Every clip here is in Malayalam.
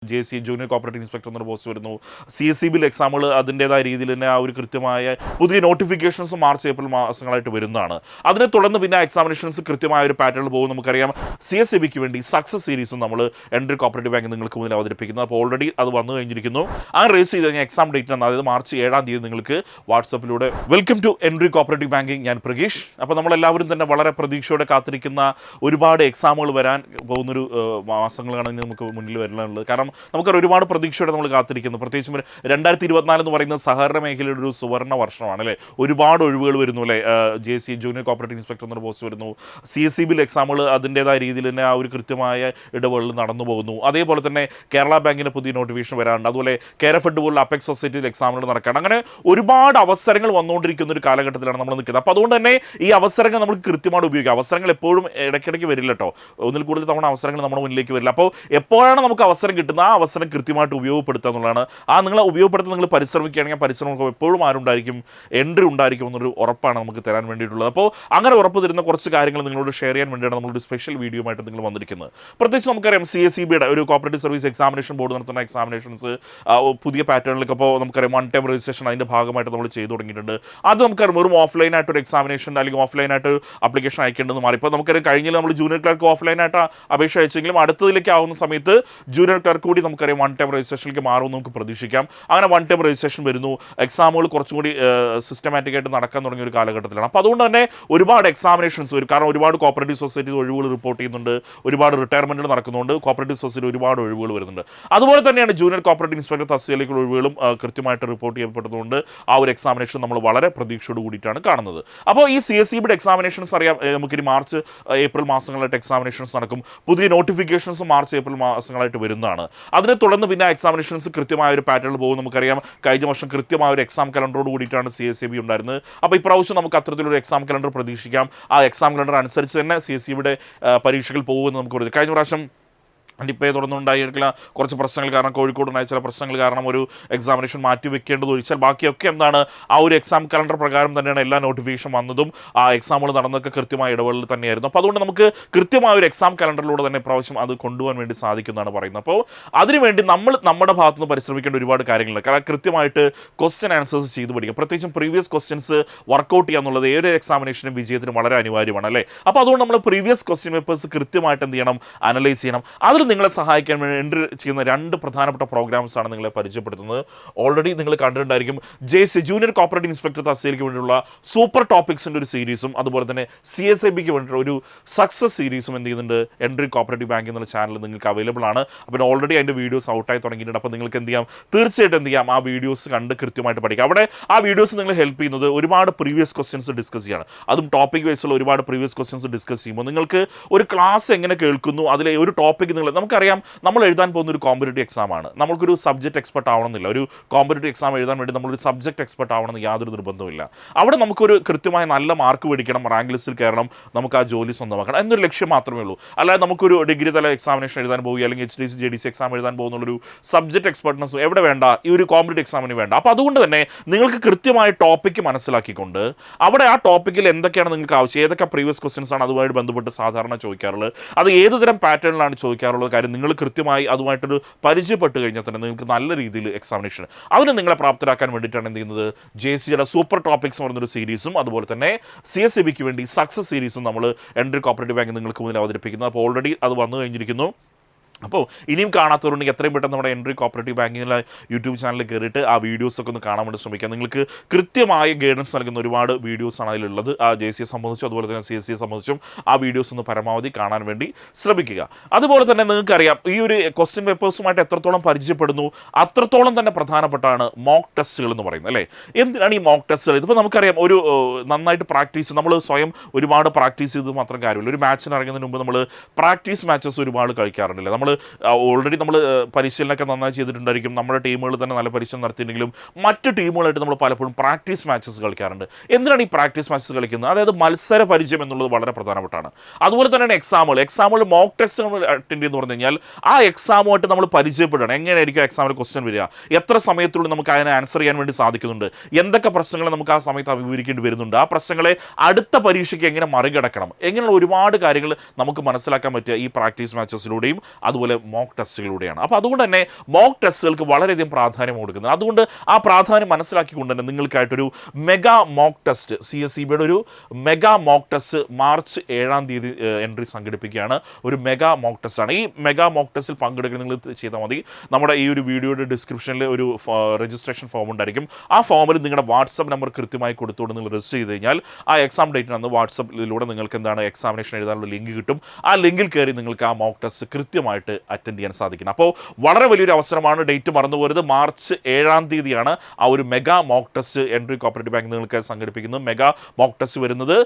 JC ജൂനിയർ കോപ്പറേറ്റീവ് ഇൻസ്പെക്ടർ എന്നൊരു പോസ്റ്റ് വരുന്നു. CSEB എക്സാമുകൾ അതിൻ്റെതായ രീതിയിൽ തന്നെ ആ ഒരു കൃത്യമായ പുതിയ നോട്ടിഫിക്കേഷൻസ് മാർച്ച് ഏപ്രിൽ മാസങ്ങളായിട്ട് വരുന്നതാണ്. അതിനെ തുടർന്ന് പിന്നെ എക്സാമിനേഷൻസ് കൃത്യമായ ഒരു പാറ്റേണിൽ പോകും. നമുക്കറിയാം CSEBക്ക് വേണ്ടി സക്സസ് സീരീസും നമ്മൾ എൻട്രി കോപ്പറേറ്റീവ് ബാങ്ക് നിങ്ങൾക്ക് മുന്നിൽ അവതരിപ്പിക്കുന്നത്. അപ്പോൾ ഓൾറെഡി അത് വന്നു കഴിഞ്ഞിരിക്കുന്നു. അങ്ങനെ രജിസ്റ്റർ ചെയ്ത് കഴിഞ്ഞാൽ എക്സാം ഡേറ്റ് ആണ്, അതായത് മാർച്ച് 7-ാം തീയതി നിങ്ങൾക്ക് വാട്സപ്പിലൂടെ welcome to Entri cooperative banking, ഞാൻ പ്രഗീഷ്. അപ്പോൾ നമ്മളെല്ലാവരും തന്നെ വളരെ പ്രതീക്ഷയോടെ കാത്തിരിക്കുന്ന ഒരുപാട് എക്സാമുകൾ വരാൻ പോകുന്നൊരു മാസങ്ങളാണ് ഇനി നമുക്ക് മുന്നിൽ വരാനുള്ളത്. കാരണം നമുക്കറിയാം ഒരുപാട് പ്രതീക്ഷയോടെ നമ്മൾ കാത്തിരിക്കുന്നു. പ്രത്യേകിച്ചും 2024 എന്ന് പറയുന്നത് സഹകരണ മേഖലയുടെ ഒരു സുവർണ്ണ വർഷമാണ് അല്ലേ. ഒരുപാട് ഒഴിവുകൾ വരുന്നു അല്ലേ. JC ജൂനിയർ കോപ്പറേറ്റീവ് ഇൻസ്പെക്ടർ എന്നൊരു പോസ്റ്റ് വരുന്നു. CSEB എക്സാമുകൾ അതിൻ്റെതായ രീതിയിൽ തന്നെ ആ ഒരു കൃത്യമായ ഇടവേളയിൽ നടന്നു പോകുന്നു. അതേപോലെ തന്നെ കേരള ബാങ്കിൻ്റെ പുതിയ നോട്ടിഫിക്കേഷൻ വരാറുണ്ട്. അതുപോലെ KRFED പോലുള്ള അപ്പെക്സ് സൊസൈറ്റിയിൽ എക്സാമുകൾ നടക്കുകയാണ്. അങ്ങനെ ഒരുപാട് അവസരങ്ങൾ വന്നുകൊണ്ടിരിക്കുന്ന ഒരു കാലഘട്ടത്തിലാണ് നമ്മൾ നിൽക്കുന്നത്. അപ്പോൾ അതുകൊണ്ട് തന്നെ ഈ അവസരങ്ങൾ നമുക്ക് കൃത്യമായിട്ട് ഉപയോഗിക്കാം. അവസരങ്ങൾ എപ്പോഴും ഇടയ്ക്കിടയ്ക്ക് വരില്ല കേട്ടോ. ഒന്നിൽ കൂടുതൽ തവണ അവസരങ്ങൾ നമ്മുടെ മുന്നിലേക്ക് വരില്ല. അപ്പോൾ എപ്പോഴാണ് നമുക്ക് അവസരം കിട്ടുന്നത് ആ അവസരം കൃത്യമായിട്ട് ഉപയോഗപ്പെടുത്തുക എന്നുള്ളതാണ്. ആ നിങ്ങളെ ഉപയോഗപ്പെടുത്താൻ നിങ്ങൾ പരിശ്രമിക്കുകയാണെങ്കിൽ പരിശ്രമം എപ്പോഴും ആരുണ്ടായിരിക്കും, എൻട്രി ഉണ്ടായിരിക്കും എന്നൊരു ഉറപ്പാണ് നമുക്ക് തരാൻ വേണ്ടിയിട്ടുള്ളത്. അപ്പോൾ അങ്ങനെ ഉറപ്പ് തരുന്ന കുറച്ച് കാര്യങ്ങൾ നിങ്ങളോട് ഷെയർ ചെയ്യാൻ വേണ്ടിയാണ് നമ്മളൊരു സ്പെഷ്യൽ വീഡിയോ ആയിട്ട് നിങ്ങൾ വന്നിരിക്കുന്നത്. പ്രത്യേകിച്ച് നമുക്കറിയാം CSEBയുടെ ഒരു കോപ്പറേറ്റീവ് സർവീസ് എക്സാമിനേഷൻ ബോർഡ് നടത്തുന്ന എക്സാമിനേഷൻസ് പുതിയ പാറ്റേണിലേക്ക് അപ്പോൾ നമുക്കറിയാം 1 ടൈം രജിസ്ട്രേഷൻ അതിൻ്റെ ഭാഗമായിട്ട് നമ്മൾ ചെയ്തു തുടങ്ങിയിട്ടുണ്ട്. അത് നമുക്കറിയാം വെറും ഓഫ്ലൈനായിട്ട് ഒരു എക്സാമിനേഷൻ അല്ലെങ്കിൽ ഓഫ്ലൈനായിട്ട് അപ്ലിക്കേഷൻ അയക്കേണ്ടത് മാറി. ഇപ്പോൾ നമുക്കറിയാം കഴിഞ്ഞാൽ നമ്മൾ ജൂനിയർ ക്ലർക്ക് ഓഫ്ലൈനായിട്ട് അപേക്ഷ അയച്ചെങ്കിലും അടുത്തതിലേക്ക് ആവുന്ന സമയത്ത് ജൂനിയർ ക്ലർക്ക് കൂടി നമുക്കറിയാം 1 ടൈം രജിസ്ട്രേഷനിലേക്ക് മാറുമെന്ന് നമുക്ക് പ്രതീക്ഷിക്കാം. അങ്ങനെ 1 ടൈം രജിസ്ട്രേഷൻ വരുന്നു. എക്സാമുകൾ കുറച്ചും കൂടി സിസ്റ്റമാറ്റിക് ആയിട്ട് നടക്കാൻ തുടങ്ങിയ ഒരു കാലഘട്ടത്തിലാണ്. അപ്പോൾ അതുകൊണ്ട് തന്നെ ഒരുപാട് എക്സാമിനേഷൻസ് വരും. കാരണം ഒരുപാട് കോപ്പറേറ്റീവ് സൊസൈറ്റി ഒഴിവുകൾ റിപ്പോർട്ട് ചെയ്യുന്നുണ്ട്, ഒരുപാട് റിട്ടയർമെൻറ്റുകൾ നടക്കുന്നുണ്ട്, കോപ്പറേറ്റീവ് സൊസൈറ്റി ഒരുപാട് ഒഴിവുകൾ വരുന്നുണ്ട്. അതുപോലെ തന്നെയാണ് ജൂനിയർ കോപ്പറേറ്റീവ് ഇൻസ്പെക്ടർ തസ്തികയിലേക്കുള്ള ഒഴിവുകളും കൃത്യമായിട്ട് റിപ്പോർട്ട് ചെയ്യപ്പെട്ടതുകൊണ്ട് ആ ഒരു എക്സാമിനേഷൻ നമ്മൾ വളരെ പ്രതീക്ഷയോട് കൂടിയിട്ടാണ് കാണുന്നത്. അപ്പോൾ ഈ CSEBയുടെ എക്സാമിനേഷൻസ് അറിയാം, നമുക്കിനി മാർച്ച് ഏപ്രിൽ മാസങ്ങളായിട്ട് എക്സാമിനേഷൻസ് നടക്കും. പുതിയ നോട്ടിഫിക്കേഷൻസ് മാർച്ച് ഏപ്രിൽ മാസങ്ങളായിട്ട് വരുന്നതാണ്. അതിനെ തുടർന്ന് പിന്നെ എക്സാമിനേഷൻസ് കൃത്യമായ ഒരു പാറ്റേണിൽ പോകും. നമുക്കറിയാം കഴിഞ്ഞ വർഷം കൃത്യമായ ഒരു എക്സാം കലണ്ടറോട് കൂടിയിട്ടാണ് CSEB ഉണ്ടായിരുന്നത്. അപ്പോൾ ഇപ്രാവശ്യം നമുക്ക് അത്തരത്തിലൊരു എക്സാം കലണ്ടർ പ്രതീക്ഷിക്കാം. ആ എക്സാം കലണ്ടർ അനുസരിച്ച് തന്നെ CSEBയുടെ പരീക്ഷകൾ പോകുമെന്ന് നമുക്ക് പറയാം. കഴിഞ്ഞ പ്രാവശ്യം നിപ്പയെ തുടർന്നുണ്ടായിരിക്കില്ല കുറച്ച് പ്രശ്നങ്ങൾ കാരണം, കോഴിക്കോടുണ്ടായ ചില പ്രശ്നങ്ങൾ കാരണം ഒരു എക്സാമിനേഷൻ മാറ്റി വെക്കേണ്ടത് ഒഴിച്ചാൽ ബാക്കിയൊക്കെ എന്താണ് ആ ഒരു എക്സാം കലണ്ടർ പ്രകാരം തന്നെയാണ് എല്ലാ നോട്ടിഫിക്കേഷൻ വന്നതും ആ എക്സാമുകൾ നടന്നതൊക്കെ കൃത്യമായ ഇടവേളയിൽ തന്നെയായിരുന്നു. അപ്പോൾ അതുകൊണ്ട് നമുക്ക് കൃത്യമായ ഒരു എക്സാം കലണ്ടറിലൂടെ തന്നെ പ്രാവശ്യം അത് കൊണ്ടുപോകാൻ വേണ്ടി സാധിക്കുന്നതാണ് പറയുന്നത്. അപ്പോൾ അതിനുവേണ്ടി നമ്മൾ നമ്മുടെ ഭാഗത്തുനിന്ന് പരിശ്രമിക്കേണ്ട ഒരുപാട് കാര്യങ്ങളുണ്ട്. കാരണം കൃത്യമായിട്ട് ക്വസ്റ്റ്യൻ ആൻസേഴ്സ് ചെയ്ത് പഠിക്കുക. പ്രത്യേകിച്ചും പ്രീവിയസ് ക്വസ്റ്റ്യൻസ് വർക്കൗട്ട് ചെയ്യുക എന്നുള്ളത് ഏതൊരു എക്സാമിനേഷനും വിജയത്തിന് വളരെ അനിവാര്യമാണ് അല്ലേ. അപ്പോൾ അതുകൊണ്ട് നമ്മൾ പ്രീവിയസ് ക്വസ്റ്റ്യൻ പേപ്പേഴ്സ് കൃത്യമായിട്ട് എന്ത് ചെയ്യണം, അനലൈസ് ചെയ്യണം. അതിൽ നിങ്ങളെ സഹായിക്കാൻ വേണ്ടി എൻട്രി ചെയ്യുന്ന 2 പ്രധാനപ്പെട്ട പ്രോഗ്രാംസ് ആണ് നിങ്ങളെ പരിചയപ്പെടുത്തുന്നത്. ഓൾറെഡി നിങ്ങൾ കണ്ടിട്ടുണ്ടായിരിക്കും. JC ജൂനിയർ കോപ്പറേറ്റീവ് ഇൻസ്പെക്ടർ തസ്തികയ്ക്ക് വേണ്ടിയുള്ള സൂപ്പർ ടോപ്പിക്സിൻ്റെ ഒരു സീരീസും അതുപോലെ തന്നെ CSEBക്ക് വേണ്ടിയിട്ടുള്ള ഒരു സക്സസ് സീരീസും എന്ത് ചെയ്യുന്നുണ്ട് എൻട്രി കോപ്പറേറ്റീവ് ബാങ്ക് എന്നുള്ള ചാനൽ നിങ്ങൾക്ക് അവൈലബിൾ ആണ്. അപ്പോൾ ഓൾറെഡി അതിൻ്റെ വീഡിയോസ് ഔട്ടായി തുടങ്ങിയിട്ടുണ്ട്. അപ്പോൾ നിങ്ങൾക്ക് എന്ത് ചെയ്യാം, തീർച്ചയായിട്ടും എന്ത് ചെയ്യാം, ആ വീഡിയോസ് കണ്ട് കൃത്യമായിട്ട് പഠിക്കാം. അവിടെ ആ വീഡിയോസ് നിങ്ങൾ ഹെൽപ്പ് ചെയ്യുന്നത് ഒരുപാട് പ്രീവിയസ് ക്വസ്റ്റ്യൻസ് ഡിസ്കസ് ചെയ്യാണ്. അതും ടോപ്പിക് വൈസുള്ള ഒരുപാട് പ്രീവിയസ് ക്വസ്റ്റ്യൻസ് ഡിസ്കസ് ചെയ്യുമ്പോൾ നിങ്ങൾക്ക് ഒരു ക്ലാസ് എങ്ങനെ കേൾക്കുന്നു, അതിലെ ഒരു ടോപ്പിക് നമുക്കറിയാം നമ്മൾ എഴുതാൻ പോകുന്ന ഒരു കോമ്പറ്റേറ്റീവ് എക്സാം ആണ്. നമുക്കൊരു സബ്ജക്റ്റ് എക്സ്പെർട്ട് ആവണമെന്നില്ല. ഒരു കോമ്പറ്റേറ്റീവ് എക്സാം എഴുതാൻ വേണ്ടി നമ്മളൊരു സബ്ജക്റ്റ് എക്സ്പെർട്ട് ആവണമെന്ന് യാതൊരു നിർബന്ധമില്ല. അവിടെ നമുക്കൊരു കൃത്യമായ നല്ല മാർക്ക് മേടിക്കണം, റാങ്ക് ലിസ്റ്റിൽ കയറണം, നമുക്ക് ആ ജോലി സ്വന്തമാക്കണം എന്നൊരു ലക്ഷ്യം മാത്രമേ ഉള്ളൂ. അല്ലാതെ നമുക്കൊരു ഡിഗ്രി തല എക്സാമിനേഷൻ എഴുതാൻ പോകുക അല്ലെങ്കിൽ HDC JDC എക്സാം എഴുതാൻ പോകുന്നുള്ളൊരു സബ്ജക്റ്റ് എക്സ്പെർട്ട്നെസ് എവിടെ വേണ്ട, ഈ ഒരു കോമ്പറ്റേറ്റീവ് എക്സാമിന് വേണ്ട. അപ്പോൾ അതുകൊണ്ട് തന്നെ നിങ്ങൾക്ക് കൃത്യമായ ടോപ്പിക്ക് മനസ്സിലാക്കിക്കൊണ്ട് അവിടെ ആ ടോപ്പിക്കിൽ എന്തൊക്കെയാണ് നിങ്ങൾക്ക് ആവശ്യം, ഏതൊക്കെ പ്രീവിയസ് ക്വസ്റ്റ്യൻസ് ആണ് അതുമായിട്ട് ബന്ധപ്പെട്ട് സാധാരണ ചോദിക്കാറുള്ളത്, അത് ഏത് തരം പാറ്റേണിലാണ് ചോദിക്കാറുള്ളത് കാര്യം നിങ്ങൾ കൃത്യമായി അതുമായിട്ടൊരു പരിചയപ്പെട്ട് കഴിഞ്ഞാൽ തന്നെ നിങ്ങൾക്ക് നല്ല രീതിയിൽ എക്സാമിനേഷൻ അതിന് നിങ്ങളെ പ്രാപ്തരാക്കാൻ വേണ്ടിയിട്ടാണ് എന്ത് ചെയ്യുന്നത് JCയുടെ സൂപ്പർ ടോപ്പിക്സ് പറഞ്ഞൊരു സീരീസും അതുപോലെ തന്നെ CSEBക്ക് വേണ്ടി സക്സസ് സീരീസും നമ്മൾ എൻട്രി കോപ്പറേറ്റീവ് ബാങ്ക് നിങ്ങൾക്ക് മുന്നിൽ അവതരിപ്പിക്കുന്നത്. അപ്പോൾ ഓൾറെഡി അത് വന്നു കഴിഞ്ഞിരിക്കുന്നു. അപ്പോൾ ഇനിയും കാണാത്തവരുണ്ടെങ്കിൽ എത്രയും പെട്ടെന്ന് നമ്മുടെ എൻട്രി കോപ്പറേറ്റീവ് ബാങ്കിങ്ങിലെ യൂട്യൂബ് ചാനലിൽ കയറിയിട്ട് ആ വീഡിയോസൊക്കെ ഒന്ന് കാണാൻ വേണ്ടി ശ്രമിക്കാം. നിങ്ങൾക്ക് കൃത്യമായ ഗൈഡൻസ് നൽകുന്ന ഒരുപാട് വീഡിയോസാണ് അതിലുള്ളത്. ആ JCയെ സംബന്ധിച്ചും അതുപോലെ തന്നെ CSEയെ സംബന്ധിച്ചും ആ വീഡിയോസ് ഒന്ന് പരമാവധി കാണാൻ വേണ്ടി ശ്രമിക്കുക. അതുപോലെ തന്നെ നിങ്ങൾക്കറിയാം ഈ ഒരു ക്വസ്റ്റ്യൻ പേപ്പേഴ്സുമായിട്ട് എത്രത്തോളം പരിചയപ്പെടുന്നു അത്രത്തോളം തന്നെ പ്രധാനപ്പെട്ടാണ് മോക്ക് ടെസ്റ്റുകൾ എന്ന് പറയുന്നത് അല്ലേ. എന്തിനാണ് ഈ മോക്ക് ടെസ്റ്റുകൾ? ഇതിപ്പോൾ നമുക്കറിയാം ഒരു നന്നായിട്ട് പ്രാക്ടീസ് നമ്മൾ സ്വയം ഒരുപാട് പ്രാക്ടീസ് ചെയ്ത് മാത്രം കാര്യമില്ല. ഒരു മാച്ചിന് ഇറങ്ങുന്നതിന് മുമ്പ് നമ്മൾ പ്രാക്ടീസ് മാച്ചസ് ഒരുപാട് കളിക്കാറുണ്ടല്ലേ. നമ്മൾ ഓൾറെഡി നമ്മൾ പരിശീലനമൊക്കെ നന്നായി ചെയ്തിട്ടുണ്ടായിരിക്കും. നമ്മുടെ ടീമുകൾ തന്നെ നല്ല പരിശീലനം നടത്തിയിട്ടുണ്ടെങ്കിലും മറ്റ് ടീമുകളായിട്ട് നമ്മൾ പലപ്പോഴും പ്രാക്ടീസ് മാച്ചസ് കളിക്കാറുണ്ട്. എന്തിനാണ് ഈ പ്രാക്ടീസ് മാച്ചസ് കളിക്കുന്നത്? അതായത് മത്സര പരിചയം എന്നുള്ളത് വളരെ പ്രധാനപ്പെട്ടാണ്. അതുപോലെ തന്നെയാണ് എക്സാമുകൾ മോക്ക് ടെസ്റ്റുകൾ അറ്റൻഡ് എന്ന് പറഞ്ഞു കഴിഞ്ഞാൽ ആ എക്സാമുമായിട്ട് നമ്മൾ പരിചയപ്പെടണം. എങ്ങനെയായിരിക്കും എക്സാമിൽ ക്വസ്റ്റ്യൻ വരിക, എത്ര സമയത്തുള്ളിൽ നമുക്ക് അതിനെ ആൻസർ ചെയ്യാൻ വേണ്ടി സാധിക്കുന്നുണ്ട്, എന്തൊക്കെ പ്രശ്നങ്ങൾ നമുക്ക് ആ സമയത്ത് അഭിമുഖീകരിക്കേണ്ടി വരുന്നുണ്ട്, ആ പ്രശ്നങ്ങളെ അടുത്ത പരീക്ഷയ്ക്ക് എങ്ങനെ മറികടക്കണം, എങ്ങനെയുള്ള ഒരുപാട് കാര്യങ്ങൾ നമുക്ക് മനസ്സിലാക്കാൻ പറ്റുക ഈ പ്രാക്ടീസ് മാച്ചസിലൂടെയും അതുപോലെ അതുപോലെ മോക്ക് ടെസ്റ്റുകളിലൂടെയാണ്. അപ്പോൾ അതുകൊണ്ട് തന്നെ മോക്ക് ടെസ്റ്റുകൾക്ക് വളരെയധികം പ്രാധാന്യം കൊടുക്കുന്നത്. അതുകൊണ്ട് ആ പ്രാധാന്യം മനസ്സിലാക്കിക്കൊണ്ട് തന്നെ നിങ്ങൾക്കായിട്ടൊരു മെഗാ മോക്ക് ടെസ്റ്റ് CSEBയുടെ ഒരു മെഗാ മോക്ക് ടെസ്റ്റ് മാർച്ച് 7-ാം തീയതി എൻട്രി സംഘടിപ്പിക്കുകയാണ്. ഒരു മെഗാ മോക്ക് ടെസ്റ്റാണ്. ഈ മെഗാ മോക്ക് ടെസ്റ്റിൽ പങ്കെടുക്കുന്ന നിങ്ങൾ ചെയ്താൽ മതി. നമ്മുടെ ഈ ഒരു വീഡിയോയുടെ ഡിസ്ക്രിപ്ഷനിൽ ഒരു രജിസ്ട്രേഷൻ ഫോം ഉണ്ടായിരിക്കും. ആ ഫോമിൽ നിങ്ങളുടെ വാട്സപ്പ് നമ്പർ കൃത്യമായി കൊടുത്തുകൊണ്ട് നിങ്ങൾ രജിസ്റ്റർ ചെയ്ത് കഴിഞ്ഞാൽ ആ എക്സാം ഡേറ്റിനന്ന് വാട്സപ്പിലൂടെ നിങ്ങൾക്ക് എന്താണ് എക്സാമിനേഷൻ എഴുതാനുള്ള ലിങ്ക് കിട്ടും. ആ ലിങ്കിൽ കയറി നിങ്ങൾക്ക് ആ മോക്ക് ടെസ്റ്റ് കൃത്യമായിട്ട് അറ്റൻഡ് ചെയ്യാൻ സാധിക്കണം. അപ്പോൾ വളരെ വലിയൊരു അവസരമാണ്. ഡേറ്റ് മറന്നു പോരുത്. മാർച്ച് 7-ാം തീയതിയാണ് ആ ഒരു mega mock test entry cooperative bank നിങ്ങൾക്ക് സംഘടിപ്പിക്കുന്നത്. മെഗാ മോക്ക് ടെസ്റ്റ് വരുന്നത്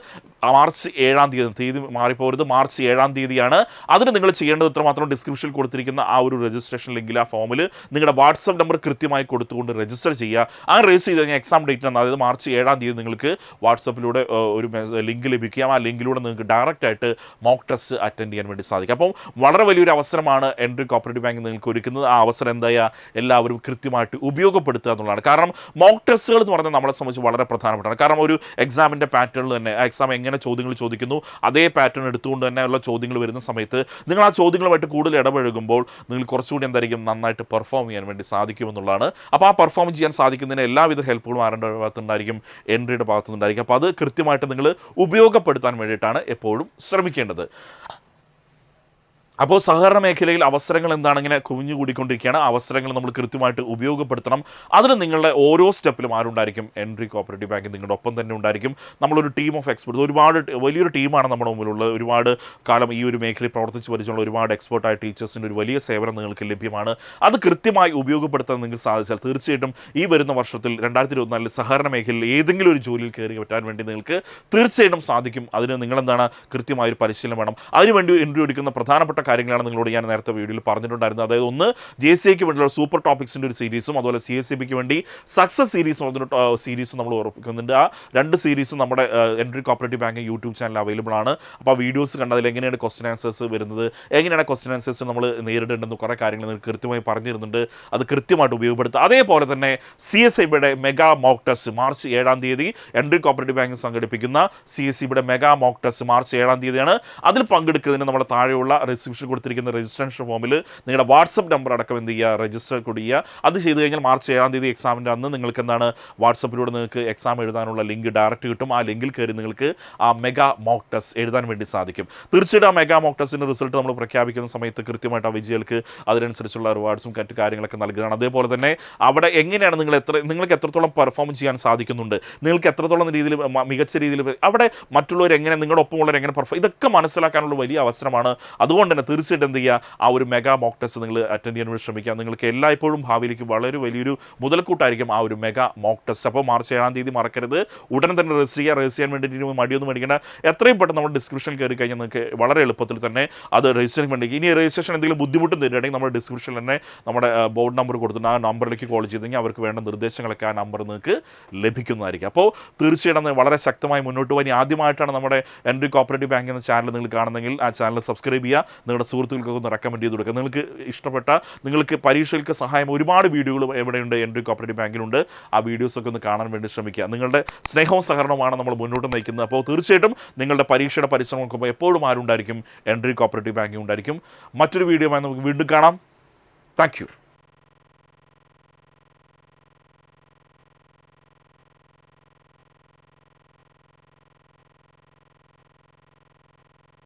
മാർച്ച് 7-ാം തീയതി മാറിപ്പോരുത്. മാർച്ച് 7-ാം തീയതിയാണ്. അതിന് നിങ്ങൾ ചെയ്യേണ്ടത് ഇത്രമാത്രം ഡിസ്ക്രിപ്ഷനിൽ കൊടുത്തിരിക്കുന്ന ആ ഒരു രജിസ്ട്രേഷൻ ലിങ്കിൽ ആ ഫോമിൽ നിങ്ങളുടെ വാട്സപ്പ് നമ്പർ കൃത്യമായി കൊടുത്തുകൊണ്ട് രജിസ്റ്റർ ചെയ്യുക. ആ രജിസ്റ്റർ ചെയ്ത് കഴിഞ്ഞാൽ എക്സാം ഡേറ്റിനാണ്, അതായത് മാർച്ച് 7-ാം തീയതി നിങ്ങൾക്ക് വാട്സപ്പിലൂടെ ഒരു ലിങ്ക് ലഭിക്കുക. ആ ലിങ്കിലൂടെ നിങ്ങൾക്ക് ഡയറക്റ്റ് ആയിട്ട് മോക്ക് ടെസ്റ്റ് അറ്റൻഡ് ചെയ്യാൻ വേണ്ടി സാധിക്കും. അപ്പം വളരെ വലിയൊരു അവസരമാണ് എൻട്രി കോപ്പറേറ്റീവ് ബാങ്ക് നിങ്ങൾക്ക് ഒരുക്കുന്നത്. ആ അവസരം എന്തായാ എല്ലാവരും കൃത്യമായിട്ട് ഉപയോഗപ്പെടുത്തുക എന്നുള്ളതാണ്. കാരണം മോക്ക് ടെസ്റ്റുകൾ എന്ന് പറഞ്ഞാൽ നമ്മളെ സംബന്ധിച്ച് വളരെ പ്രധാനപ്പെട്ടാണ്. കാരണം ഒരു എക്സാമിൻ്റെ പാറ്റേണിൽ തന്നെ ആ എക്സാം എങ്ങനെ ചോദ്യങ്ങൾ ചോദിക്കുന്നു അതേ പാറ്റേൺ എടുത്തുകൊണ്ട് തന്നെ ഉള്ള ചോദ്യങ്ങൾ വരുന്ന സമയത്ത് നിങ്ങൾ ആ ചോദ്യങ്ങളുമായിട്ട് കൂടുതൽ ഇടപഴകുമ്പോൾ നിങ്ങൾ കുറച്ചുകൂടി എന്തായിരിക്കും നന്നായിട്ട് പെർഫോം ചെയ്യാൻ വേണ്ടി സാധിക്കുമെന്നുള്ളതാണ്. അപ്പോൾ ആ പെർഫോം ചെയ്യാൻ സാധിക്കുന്നതിന് എല്ലാവിധ ഹെൽപ്പുകളും ആരുടെ ഭാഗത്തുണ്ടായിരിക്കും, എൻട്രിയുടെ ഭാഗത്തുനിന്നുണ്ടായിരിക്കും. അപ്പോൾ അത് കൃത്യമായിട്ട് നിങ്ങൾ ഉപയോഗപ്പെടുത്താൻ വേണ്ടിയിട്ടാണ് എപ്പോഴും ശ്രമിക്കേണ്ടത്. അപ്പോൾ സഹകരണ മേഖലയിൽ അവസരങ്ങൾ എന്താണ് ഇങ്ങനെ കുവിഞ്ഞുകൂടിക്കൊണ്ടിരിക്കുകയാണ്. അവസരങ്ങൾ നമ്മൾ കൃത്യമായിട്ട് ഉപയോഗപ്പെടുത്തണം. അതിന് നിങ്ങളുടെ ഓരോ സ്റ്റെപ്പിലും ആരുണ്ടായിരിക്കും, എൻട്രി കോപ്പറേറ്റീവ് ബാങ്ക് നിങ്ങളുടെ ഒപ്പം തന്നെ ഉണ്ടായിരിക്കും. നമ്മളൊരു ടീം ഓഫ് എക്സ്പെർട്സ്, ഒരുപാട് വലിയൊരു ടീമാണ് നമ്മുടെ മുമ്പിലുള്ളത്. ഒരുപാട് കാലം ഈ ഒരു മേഖലയിൽ പ്രവർത്തിച്ച് പരിചയമുള്ള ഒരുപാട് എക്സ്പെർട്ടായ ടീച്ചേഴ്സിൻ്റെ ഒരു വലിയ സേവനം നിങ്ങൾക്ക് ലഭ്യമാണ്. അത് കൃത്യമായി ഉപയോഗപ്പെടുത്താൻ നിങ്ങൾക്ക് സാധിച്ചാൽ തീർച്ചയായിട്ടും ഈ വരുന്ന വർഷത്തിൽ 2024 സഹകരണ മേഖലയിൽ ഏതെങ്കിലും ഒരു ജോലിയിൽ കയറി പറ്റാൻ വേണ്ടി നിങ്ങൾക്ക് തീർച്ചയായിട്ടും സാധിക്കും. അതിന് നിങ്ങളെന്താണ് കൃത്യമായൊരു പരിശീലനം വേണം. അതിനുവേണ്ടി എൻട്രി എടുക്കുന്ന പ്രധാനപ്പെട്ട കാര്യങ്ങളാണ് നിങ്ങളോട് ഞാൻ നേരത്തെ വീഡിയോയിൽ പറഞ്ഞിട്ടുണ്ടായിരുന്നത്. അതായത് ഒന്ന് JCAക്ക് വേണ്ടിയുള്ള സൂപ്പർ ടോപ്പിക്സിൻ്റെ ഒരു സീരീസും അതുപോലെ CSEBക്ക് വേണ്ടി സക്സസ് സീരീസും അതിന് സീരീസും നമ്മൾ ഉറപ്പിക്കുന്നുണ്ട്. ആ 2 സീരീസും നമ്മുടെ entry cooperative bank YouTube channel available ആണ്. അപ്പോൾ ആ വീഡിയോസ് കണ്ട് അതിൽ എങ്ങനെയാണ് ക്വസ്റ്റ്യൻ ആൻസേഴ്സ് വരുന്നത്, എങ്ങനെയാണ് ക്വസ്റ്റ്യൻ ആൻസേഴ്സ് നമ്മൾ നേരിടേണ്ടെന്ന് കുറേ കാര്യങ്ങൾ നിങ്ങൾക്ക് കൃത്യമായി പറഞ്ഞിരുന്നുണ്ട്. അത് കൃത്യമായിട്ട് ഉപയോഗപ്പെടുത്തുക. അതേപോലെ തന്നെ CSEBയുടെ മെഗാ മോക്ക് ടെസ്റ്റ് മാർച്ച് 7-ാം തീയതി എൻട്രി കോപ്പറേറ്റീവ് ബാങ്ക് സംഘടിപ്പിക്കുന്ന CSEBയുടെ മെഗാ മോക്ക് ടെസ്റ്റ് മാർച്ച് 7-ാം തീയതിയാണ്. അതിൽ പങ്കെടുക്കുന്നതിന് നമ്മുടെ താഴെയുള്ള കൊടുത്തിരിക്കുന്ന രജിസ്ട്രേഷൻ ഫോമിൽ നിങ്ങളുടെ വാട്സപ്പ് നമ്പർ അടക്കം എന്ത് ചെയ്യുക, രജിസ്റ്റർ ചെയ്യുക. അത് ചെയ്ത് കഴിഞ്ഞാൽ മാർച്ച് 7-ാം തീയതി എക്സാമിൻ്റെ അന്ന് നിങ്ങൾക്ക് എന്താണ് വാട്സപ്പിലൂടെ നിങ്ങൾക്ക് എക്സാം എഴുതാനുള്ള ലിങ്ക് ഡയറക്റ്റ് കിട്ടും. ആ ലിങ്കിൽ കയറി നിങ്ങൾക്ക് ആ മെഗാ മോക്ക് ടെസ്റ്റ് എഴുതാൻ വേണ്ടി സാധിക്കും. തീർച്ചയായിട്ടും ആ മെഗാ മോക്ക് ടെസ്റ്റിൻ്റെ റിസൾട്ട് നമ്മൾ പ്രഖ്യാപിക്കുന്ന സമയത്ത് കൃത്യമായിട്ട് ആ വിജയികൾക്ക് അതിനനുസരിച്ചുള്ള റിവാർഡ്സും മറ്റു കാര്യങ്ങളൊക്കെ നൽകുകയാണ്. അതേപോലെ തന്നെ അവിടെ എങ്ങനെയാണ് നിങ്ങൾക്ക് എത്രത്തോളം പെർഫോം ചെയ്യാൻ സാധിക്കുന്നുണ്ട്, നിങ്ങൾക്ക് എത്രത്തോളം രീതിയിൽ മികച്ച രീതിയിൽ അവിടെ മറ്റുള്ളവർ എങ്ങനെ നിങ്ങളുടെ ഒപ്പമുള്ളവർ എങ്ങനെ പെർഫോം, ഇതൊക്കെ മനസ്സിലാക്കാനുള്ള വലിയ അവസരമാണ്. അതുകൊണ്ട് തന്നെ തീർച്ചയായിട്ടും എന്ത് ചെയ്യുക, ആ ഒരു മെഗാ മോക്ക് ടെസ്റ്റ് നിങ്ങൾ അറ്റൻഡ് ചെയ്യാൻ വേണ്ടി ശ്രമിക്കുക. നിങ്ങൾക്ക് എല്ലായ്പ്പോഴും ഭാവിയിലേക്ക് വളരെ വലിയൊരു മുതൽക്കൂട്ടായിരിക്കും ആ ഒരു മെഗാ മോക്ക് ടെസ്റ്റ്. അപ്പോൾ മാർച്ച് 7-ാം തീയതി മറക്കരുത്. ഉടനെ തന്നെ രജിസ്റ്റർ ചെയ്യാൻ വേണ്ടിയിട്ട് മടിയൊന്നും മേടിക്കേണ്ട. എത്രയും പെട്ടെന്ന് നമ്മുടെ ഡിസ്ക്രിപ്ഷനിൽ കയറി കഴിഞ്ഞാൽ നിങ്ങൾക്ക് വളരെ എളുപ്പത്തിൽ തന്നെ അത് രജിസ്റ്റർ വേണ്ടി. ഇനി രജിസ്ട്രേഷൻ എന്തെങ്കിലും ബുദ്ധിമുട്ടും തരുന്നുണ്ടെങ്കിൽ നമ്മുടെ ഡിസ്ക്രിപ്ഷനിൽ തന്നെ നമ്മുടെ ബോർഡ് നമ്പർ കൊടുത്തിട്ടുണ്ട്. ആ നമ്പറിലേക്ക് കോൾ ചെയ്ത് കഴിഞ്ഞാൽ അവർക്ക് വേണ്ട നിർദ്ദേശങ്ങളൊക്കെ ആ നമ്പർ നിങ്ങൾക്ക് ലഭിക്കുന്നതായിരിക്കും. അപ്പോൾ തീർച്ചയായിട്ടും വളരെ ശക്തമായി മുന്നോട്ട് പോകാൻ. ആദ്യമായിട്ടാണ് നമ്മുടെ എൻട്രി കോപ്പറേറ്റീവ് ബാങ്ക് എന്ന ചാനൽ നിങ്ങൾ കാണുന്നെങ്കിൽ ആ ചാനൽ സബ്സ്ക്രൈബ് ചെയ്യുക. നിങ്ങളുടെ സുഹൃത്തുക്കൾക്കൊക്കെ ഒന്ന് റെക്കമെൻഡ് ചെയ്ത് കൊടുക്കുക. നിങ്ങൾക്ക് ഇഷ്ടപ്പെട്ട, നിങ്ങൾക്ക് പരീക്ഷകൾക്ക് സഹായം ഒരുപാട് വീഡിയോകൾ എവിടെയുണ്ട്, എൻട്രി കോപ്പറേറ്റീവ് ബാങ്കിലുണ്ട്. ആ വീഡിയോസൊക്കെ ഒന്ന് കാണാൻ വേണ്ടി ശ്രമിക്കുക. നിങ്ങളുടെ സ്നേഹവും സഹകരണവുമാണ് നമ്മൾ മുന്നോട്ട് നയിക്കുന്നത്. അപ്പോൾ തീർച്ചയായിട്ടും നിങ്ങളുടെ പരീക്ഷയുടെ പരിശ്രമമൊക്കെ എപ്പോഴും ആരുണ്ടായിരിക്കും, എൻട്രി കോപ്പറേറ്റീവ് ബാങ്കിങ് ഉണ്ടായിരിക്കും. മറ്റൊരു വീഡിയോയുമായി നമുക്ക് വീണ്ടും കാണാം. Thank you.